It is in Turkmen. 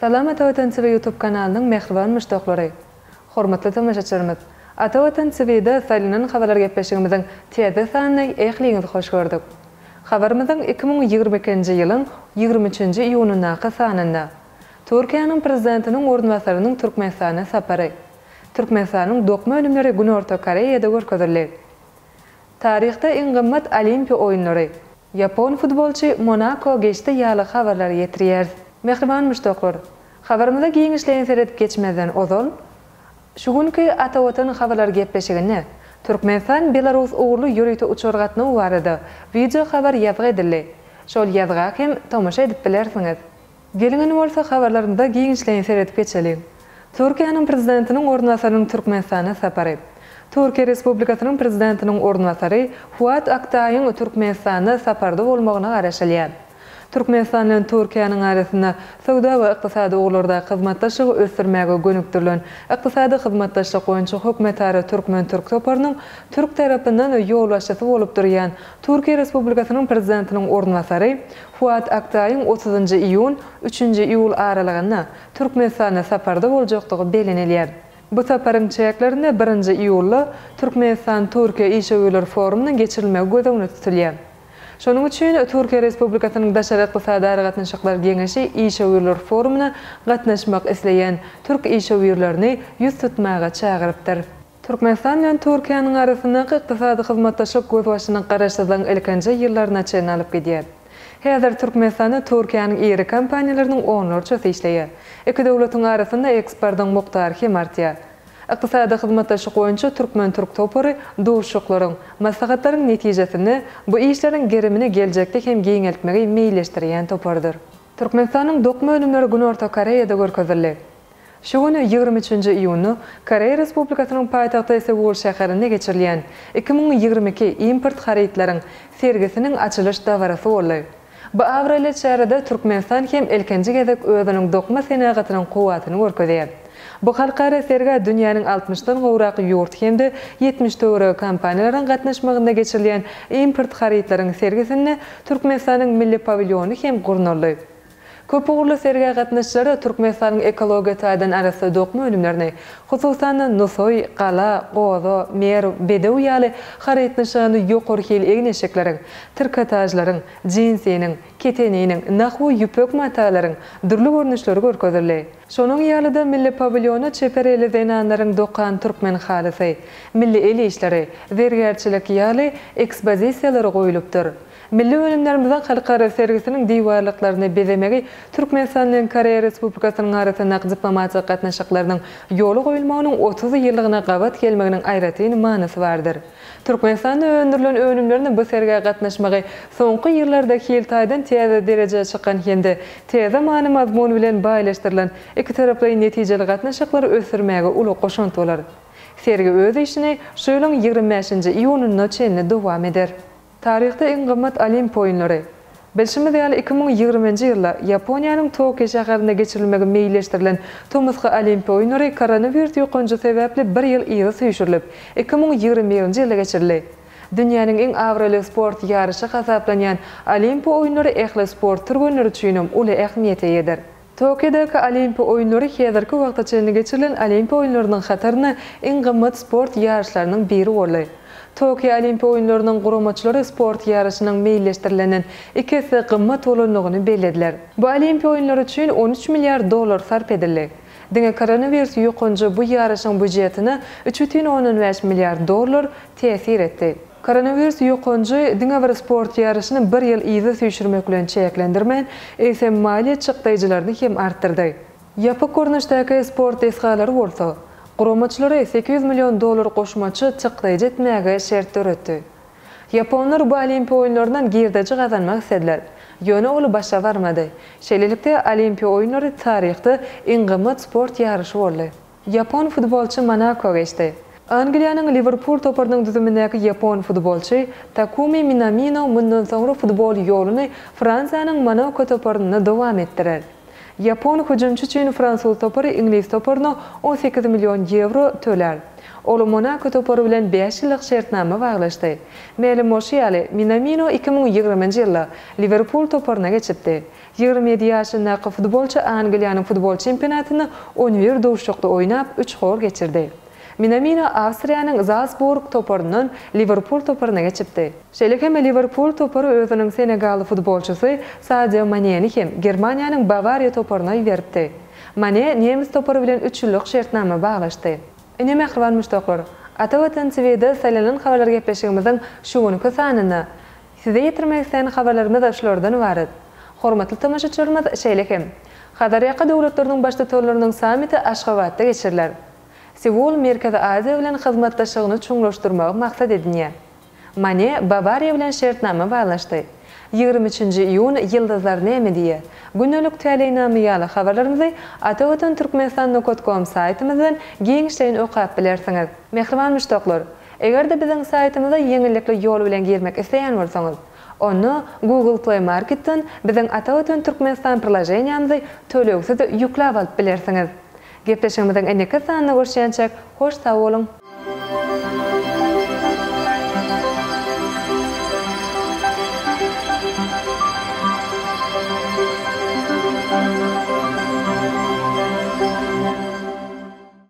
Salam Atavatan TV YouTube kanalının mehriban müştaqlary. Hormatly tamaşaçylarymyz, Atavatan TV'de salynan habarlar gepleşigimizin täze sanyny ehliňizi hoş gördük. Habarymyzyň 2022-nji ýylyň 23-nji iýunyna sanynda Türkiýanyň prezidentiniň ornwasarynyň Türkmenistana sapary. Türkmenistanyň dokma ölümleri Güney Orta Koreýada görkezildi. Tarihte iň gymmat Olimpiya oýunlary. Yapon futbolçy Monaco geçti ýaly habarlar ýetirýär. Mehriban müştaqlar, habarymyza giň işleýän seredip geçmeden ozal, şu günki Atawatan habarlar gepleşigine Türkmenistan Belarus uğurlu ýürüýte uçurgatny barada video habar ýazgy edildi. Şol ýazga hem tomaşa edip bilersiňiz. Gelingen bolsa habarlarynda giň işleýän seredip geçelim. Türkiýanyň prezidentiniň ornwasarynyň Türkmenistana sapary. Türkiýe Respublikasynyň prezidentiniň ornwasary Fuat Aktaýyň Türkmenistana saparda bolmagyna garaşylýar. Türkmenistan bilen Türkiýanyň arasynda sowda we ykdysady uğurlarda hyzmatdaşlygy ösdürmäge gönükdirilen ykdysady hyzmatdaşlyk boýunça hökümetara Türk toparynyň Türk tarapyndan ýol başçysy bolup durýan Türkiýe Respublikasynyň prezidentiniň ornwasary Fuat Aktaýyň 30-njy iýun 3-nji iýul aralygyna Türkmenistana saparda boljakdygy belenilýär. Bu saparyň çäklerinde 1-nji iýulda Türkmenistan-Türkiýe işgöwler forumynyň geçirilmegi gözüňde tutulýar. Şonuň üçin Türkiýe Respublikasynyň daşary ykdysady gatnaşyklar geňeşi işgöwler forumuna gatnaşmak isleýän türk işgöwlerini ýüz tutmaga çagyrypdyr. Türkmenistan bilen Türkiýanyň arasyndaky ykdysady hyzmatdaşlyk göz başynyň garaşdyrylan ilkinji ýyllaryna çyn alyp gidýär. Häzir Türkmenistanda Türkiýanyň iri kompaniýalarynyň onlarçasy işleýär. Iki döwletiň arasynda eksportyň mukdary hem artýar. Ykdysady hyzmatdaşlyk boýunça Türk topary dowuşuklaryň, maslahatlaryň netijesini bu işleriň gerimini geljekde hem giňeltmegi meýilleşdirýän topardyr. Türkmenistanyň dokma ölümleri Güney Orta Koreýada görkezildi. Şu güni 23-nji iýuny Koreýa Respublikasynyň paýtagty Seul şäherinde geçirilýän 2022 import harytlaryň sergisiniň açylyş dawarasy boldy. Bu awrelde şäherinde Türkmenistan hem elkinji gezek özüniň dokma senagatynyň kuwatyny görkezýär. Bu halkara sergi dünýäniň 60-dan gowrak ýurt hemde 70 töwre kompaniýalaryň gatnaşmagynda geçirilýän import harytlaryň sergisinde Türkmenistanyň milli paviljony hem gurnurly. Köp uğurlu sergi gatnaşçylary Türkmenistanyň ekologiýa taýdan arasy dokma ölümlerini, hususan Nusoy, Gala, Gozo, Mer, Bedew ýaly harytnaşygyny ýokary hil egneşekleriň, trikotajlaryň, jinsiniň, keteniň, nahwu ýüpek matalaryň dürli görnüşleri görkezildi. Şonuň ýalyda milli paviljony çepereli zeynanlaryň dokan türkmen halysy, milli el işleri, zergerçilik ýaly ekspozisiýalary goýulypdyr. Milli ölümlerimizden halkara sergisinin diwarlyklaryny bezemegi Türkmenistan bilen Koreýa Respublikasynyň arasynda diplomatik gatnaşyklarynyň ýoly goýulmagynyň 30 ýyllygyna gabat gelmeginiň aýraty manysy bardyr. Türkmenistanda öndürilen ölümlerini bu sergiye gatnaşmagy soňky ýyllarda hiltaýdan täze derejede çykan hende täze many mazmun bilen baýlaşdyrylan iki taraply netijeli gatnaşyklar ösdürmäge uly goşunt bolar. Sergi öz işini şu ýylyň 25-nji iýunyna çenli dowam eder. Tarihte iň gymmat Olimpiya oýunlary. Belşimiz ýaly 2020-nji ýylda Ýaponiýanyň Tokyo şäherinde geçirilmegi meýilleşdirilen Tomysky Olimpiya oýunlary koronavirus ýokunjy sebäpli 1 ýyl ýygy süýşürilip 2021-nji ýylda geçirildi. Dünýäniň iň awraly sport ýarşy hasaplanýan Olimpiya oýunlary ähli sport türleri üçin uly ähmiýet eder. Tokyodaky Olimpiya oýunlary häzirki wagtda çenli geçirilen Olimpiya oýunlarynyň hatarına iň gymmat sport ýarşlarynyň biri boldy. Tokyo Olimpiya oýunlarynyň guramaçylary sport ýarşynyň meýilleşdirilenden ikisi gymmat bolanlygyny bellädiler. Bu Olimpiya oýunlary üçin $13 milyar sarf edildi. Diňe koronavirus ýokunjy bu ýarşyň budjetine $3.15 milyar täsir etdi. Koronavirus ýokunjy diňe bir sport ýarşyny 1 ýyl ýygy süýşürmek bilen çeklendirmän, ese maliýet çykdaýjylaryny hem artdyrdy. Ýapyk görnüşdäki sport esgalary bolsa, guramaçylary $800 milyon goşmaçy çykdaýjy etmäge şert öretdi. Japonlar bu Olimpiya oýunlaryndan girdeji gazanmak istediler. Ýöne ol başa barmady. Şeýlelikde Olimpiya oýunlary taryhda iň gymmat sport ýarşy boldy. Japon futbolçy Monaco geçdi. Angliýanyň Liverpool toparynyň düzümindäki Japon futbolçy Takumi Minamino mundan soňra futbol ýoluny Fransiýanyň Monaco toparyna dowam etdirer. Japon hüjümçi üçin Fransuz topary İngiliz toparyna 18 milyon euro töler. Ol Monaco topary bilen 5 ýyllyk şertnama baglaşdy. Mälim Minamino 2020-nji ýylda Liverpool toparyna geçipdi. 27 ýaşyndaky futbolçy Angliýanyň futbol çempionatyny 11 dowuşçukda oýnap 3 gol geçirdi. Minamino Awstriýanyň Salzburg toporundan Liverpool toporuna geçipdi. Şeýle Liverpool toporu özüniň Senegaly futbolçysy Sadio Mane'ni hem Germaniýanyň Bavaria toporuna beripdi. Mane nemis toporu bilen 3 ýyllyk şertnama baglaşdy. Ine mehriban müştaklar, ata watan TV'de saýlanan habarlar gepleşigimiziň şuňky sanyny size ýetirmek isleýän habarlarymyz şulardan ibaret. Hormatly tamaşaçylarymyz, şeýle Hadar ýaka döwletleriniň başlyklarynyň samiti Aşgabatda geçirilýär. Seul Merkezi Aziýa bilen hyzmatdaşlygyny çuňlaşdyrmagy maksat edinýär. Mane Bavaria bilen şertnama baglaşdy. 23 iyun Yıldızlar näme diýe? Günlük täleýname ýaly habarlarymyzy atawatan.turkmenistan.com saýtymyzdan geňişleýin okap bilersiňiz. Mehriban müştaklar, eger de biziň saýtymyza ýeňillikli ýol bilen girmek isleýän bolsaňyz, onu Google Play Market'tan biziň Atawatan Turkmenistan prilajenýamyzy töleksiz ýükläp alyp bilersiňiz. Gepleşigimiziň eneki sanyna görüşýänçek hoş sag bolun.